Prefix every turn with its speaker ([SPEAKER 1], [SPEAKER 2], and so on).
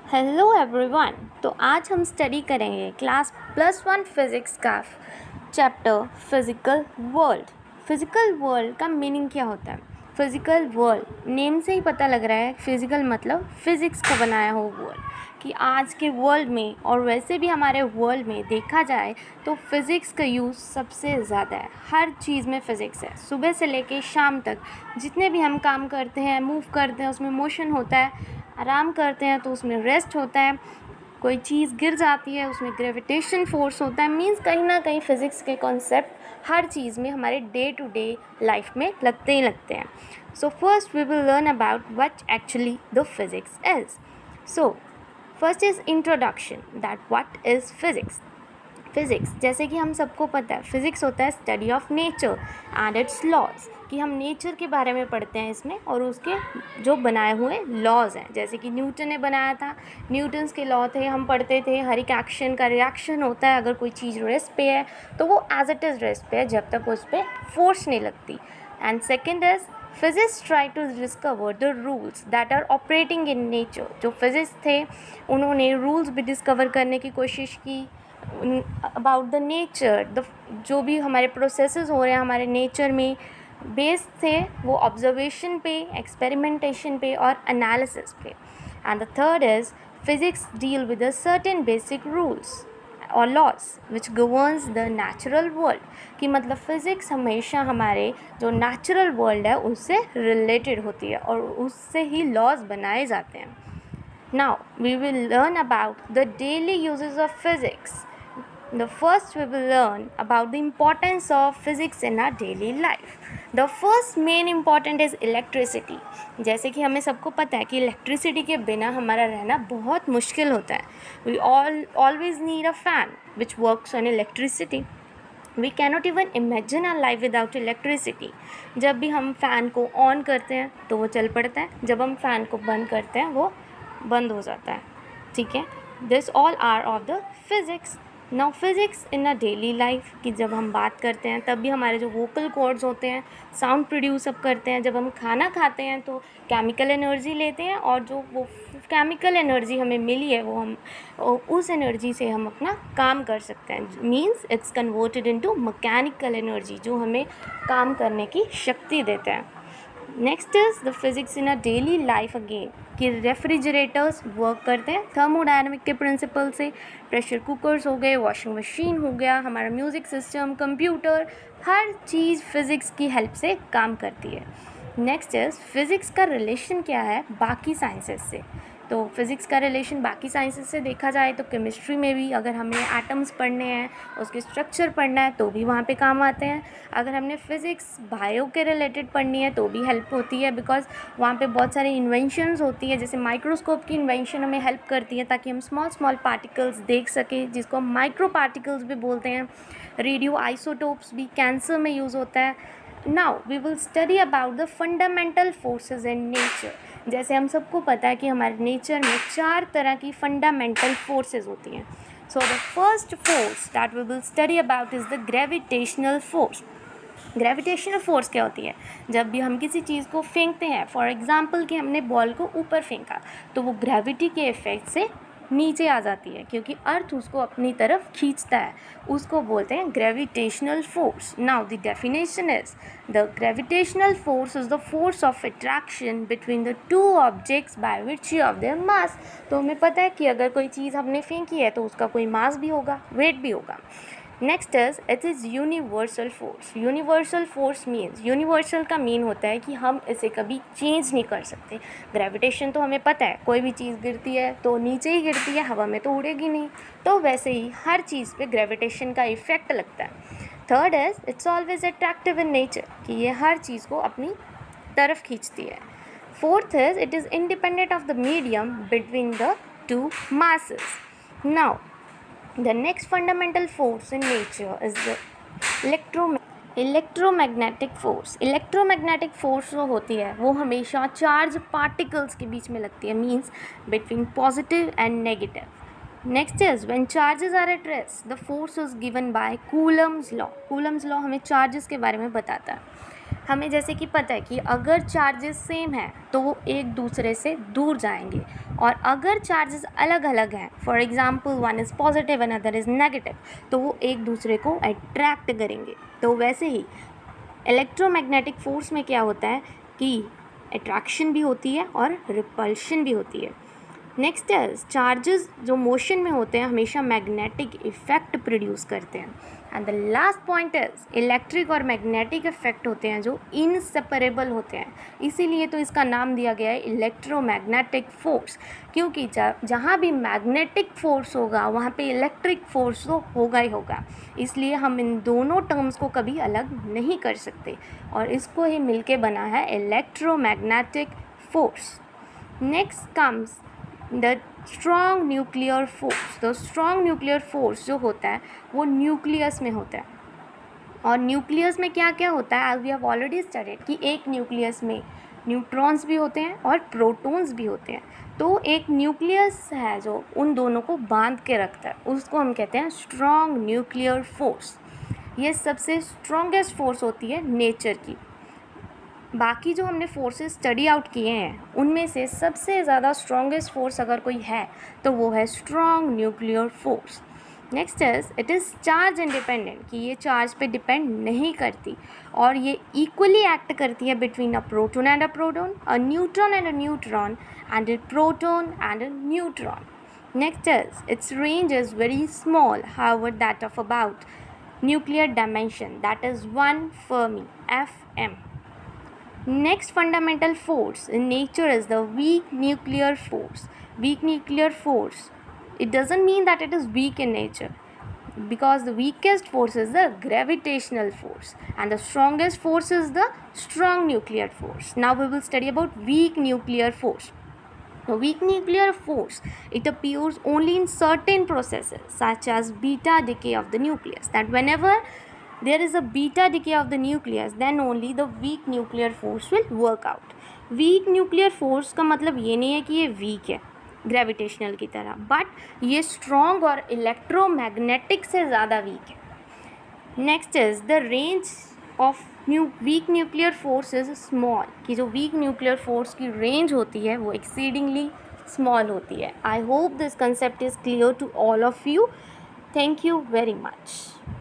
[SPEAKER 1] Hello everyone. तो आज हम स्टडी करेंगे क्लास +1 फिज़िक्स का chapter physical world. Physical world का मीनिंग क्या होता है? फिज़िकल वर्ल्ड नेम से ही पता लग रहा है, फिज़िकल मतलब फिज़िक्स का बनाया हुआ वर्ल्ड। कि आज के वर्ल्ड में और वैसे भी हमारे वर्ल्ड में देखा जाए तो फिज़िक्स का यूज़ सबसे ज़्यादा है। हर चीज़ में फ़िज़िक्स है। सुबह से लेके शाम तक जितने भी हम काम करते हैं, मूव करते हैं, उसमें मोशन होता है। आराम करते हैं तो उसमें रेस्ट होता है। कोई चीज़ गिर जाती है उसमें ग्रेविटेशन फोर्स होता है। मीन्स कहीं ना कहीं फ़िज़िक्स के कॉन्सेप्ट हर चीज़ में हमारे डे टू डे लाइफ में लगते ही लगते हैं। So first we will learn about what actually the physics is. So first is introduction that what is physics. Physics जैसे कि हम सबको पता है, फिज़िक्स होता है study of nature and its laws. कि हम नेचर के बारे में पढ़ते हैं इसमें और उसके जो बनाए हुए लॉज हैं। जैसे कि न्यूटन ने बनाया था, न्यूटन्स के लॉ थे, हम पढ़ते थे हर एक एक्शन का रिएक्शन होता है। अगर कोई चीज़ रेस्ट पे है तो वो एज इट इज़ रेस्ट पे है जब तक उस पर फोर्स नहीं लगती। And second is physics try to discover the rules that are operating in nature. जो फिजिक्स थे उन्होंने रूल्स भी डिस्कवर करने की कोशिश की अबाउट द नेचर। जो भी हमारे प्रोसेसेस हो रहे हैं हमारे नेचर में बेस्ड थे वो ऑब्जर्वेशन पे, एक्सपेरिमेंटेशन पे और एनालिसिस पे। And the third is physics deal with the certain basic rules और laws which governs the natural world. कि मतलब फ़िज़िक्स हमेशा हमारे जो नेचुरल वर्ल्ड है उससे रिलेटेड होती है और उससे ही लॉज बनाए जाते हैं। Now we will learn about the daily uses of physics. The first we will learn about the importance of physics in our daily life. The first main important is electricity. जैसे कि हमें सबको पता है कि इलेक्ट्रिसिटी के बिना हमारा रहना बहुत मुश्किल होता है। We all always need a fan which works on electricity. We cannot even imagine our life without electricity. जब भी हम फ़ैन को ऑन करते हैं तो वो चल पड़ता है, जब हम फ़ैन को बंद करते हैं वो बंद हो जाता है। ठीक है, this all are of the physics. Now physics in a daily life कि जब हम बात करते हैं तब भी हमारे जो वोकल कॉर्ड्स होते हैं साउंड प्रोड्यूस अप करते हैं। जब हम खाना खाते हैं तो केमिकल एनर्जी लेते हैं और जो वो केमिकल एनर्जी हमें मिली है वो हम उस एनर्जी से हम अपना काम कर सकते हैं। Means it's converted into mechanical energy जो हमें काम करने की शक्ति देते हैं। Next is the physics in a daily life again कि रेफ्रिजरेटर्स वर्क करते हैं थर्मोडायनामिक के प्रिंसिपल से। प्रेशर कुकर्स हो गए, वॉशिंग मशीन हो गया, हमारा म्यूज़िक सिस्टम, कंप्यूटर, हर चीज़ फ़िज़िक्स की हेल्प से काम करती है। नेक्स्ट इज़ फ़िज़िक्स का रिलेशन क्या है बाकी साइंसेस से। तो फिज़िक्स का रिलेशन बाकी साइंसेस से देखा जाए तो केमिस्ट्री में भी अगर हमें एटम्स पढ़ने हैं, उसके स्ट्रक्चर पढ़ना है तो भी वहाँ पे काम आते हैं। अगर हमने फ़िज़िक्स बायो के रिलेटेड पढ़नी है तो भी हेल्प होती है, बिकॉज वहाँ पे बहुत सारी इन्वेंशंस होती है। जैसे माइक्रोस्कोप की इन्वेंशन हमें हेल्प करती है ताकि हम स्मॉल स्मॉल पार्टिकल्स देख सकें, जिसको हम माइक्रो पार्टिकल्स भी बोलते हैं। रेडियो आइसोटोप्स भी कैंसर में यूज़ होता है। Now we will study about the fundamental forces in nature. जैसे हम सबको पता है कि हमारे नेचर में 4 तरह की फंडामेंटल फोर्सेस होती हैं। So the first force that we will study about is the gravitational force. Gravitational force क्या होती है? जब भी हम किसी चीज़ को फेंकते हैं, फॉर एग्जांपल कि हमने बॉल को ऊपर फेंका तो वो ग्रेविटी के इफेक्ट से नीचे आ जाती है क्योंकि अर्थ उसको अपनी तरफ खींचता है। उसको बोलते हैं gravitational force. Now the definition is the gravitational force is the force of attraction between the two objects by virtue of their mass. तो हमें पता है कि अगर कोई चीज़ हमने फेंकी है तो उसका कोई मास भी होगा, वेट भी होगा। Next is it is universal force. Universal force means, universal का मीन होता है कि हम इसे कभी चेंज नहीं कर सकते। ग्रेविटेशन तो हमें पता है, कोई भी चीज़ गिरती है तो नीचे ही गिरती है, हवा में तो उड़ेगी नहीं। तो वैसे ही हर चीज़ पे ग्रेविटेशन का इफेक्ट लगता है। Third is it's always attractive in nature कि ये हर चीज़ को अपनी तरफ खींचती है। Fourth is it is independent of the medium between the to masses। Now the next fundamental force in nature is the electromagnetic force। Electromagnetic force जो होती है वो हमेशा चार्ज पार्टिकल्स के बीच में लगती है, means between positive and negative. Next is when charges are at rest the force is given by Coulomb's law. Coulomb's law हमें चार्जेस के बारे में बताता है। हमें जैसे कि पता है कि अगर चार्जेस सेम हैं तो वो एक दूसरे से दूर जाएंगे, और अगर चार्जेस अलग अलग हैं, for example one is positive and other is negative, तो वो एक दूसरे को अट्रैक्ट करेंगे। तो वैसे ही इलेक्ट्रोमैग्नेटिक फोर्स में क्या होता है कि अट्रैक्शन भी होती है और रिपल्शन भी होती है। नेक्स्ट है चार्जेस जो मोशन में होते हैं हमेशा मैग्नेटिक इफेक्ट प्रोड्यूस करते हैं। And the last point is electric और मैग्नेटिक इफेक्ट होते हैं जो इनसेपरेबल होते हैं, इसीलिए तो इसका नाम दिया गया है इलेक्ट्रोमैग्नेटिक फोर्स, क्योंकि जहाँ भी मैग्नेटिक फोर्स होगा वहाँ पे इलेक्ट्रिक फोर्स तो होगा ही होगा, इसलिए हम इन दोनों टर्म्स को कभी अलग नहीं कर सकते और इसको ही मिलके बना है electromagnetic force. Next comes the strong nuclear force. तो स्ट्रॉन्ग न्यूक्लियर फोर्स जो होता है वो न्यूक्लियस में होता है, और न्यूक्लियस में क्या क्या होता है, as we have already studied कि एक न्यूक्लियस में न्यूट्रॉन्स भी होते हैं और प्रोटॉन्स भी होते हैं। तो एक न्यूक्लियस है जो उन दोनों को बांध के रखता है, उसको हम कहते हैं स्ट्रॉन्ग न्यूक्लियर फोर्स। ये सबसे स्ट्रॉन्गेस्ट फोर्स होती है नेचर की। बाकी जो हमने फोर्सेस स्टडी आउट किए हैं उनमें से सबसे ज़्यादा स्ट्रॉन्गेस्ट फोर्स अगर कोई है तो वो है strong nuclear force. Next is it is charge independent, कि ये चार्ज पे डिपेंड नहीं करती और ये इक्वली एक्ट करती है between a proton and a proton, a neutron and a neutron, and a proton and a neutron. Next is its range is very small, however that of about nuclear dimension, that is 1 Fermi, FM. Next fundamental force in nature is the weak nuclear force. Weak nuclear force, it doesn't mean that it is weak in nature, because the weakest force is the gravitational force and the strongest force is the strong nuclear force. Now we will study about weak nuclear force. The weak nuclear force, it appears only in certain processes such as beta decay of the nucleus, that whenever there is a beta decay of the nucleus then only the weak nuclear force will work out. Weak nuclear force का मतलब ये नहीं है कि ये weak है gravitational की तरह, बट ये स्ट्रॉन्ग और इलेक्ट्रोमैग्नेटिक से ज़्यादा वीक है। Next is the range of weak nuclear force is small, कि जो वीक न्यूक्लियर फोर्स की रेंज होती है वो एक्सीडिंगली स्मॉल होती है। I hope this concept is clear to all of you. Thank you very much.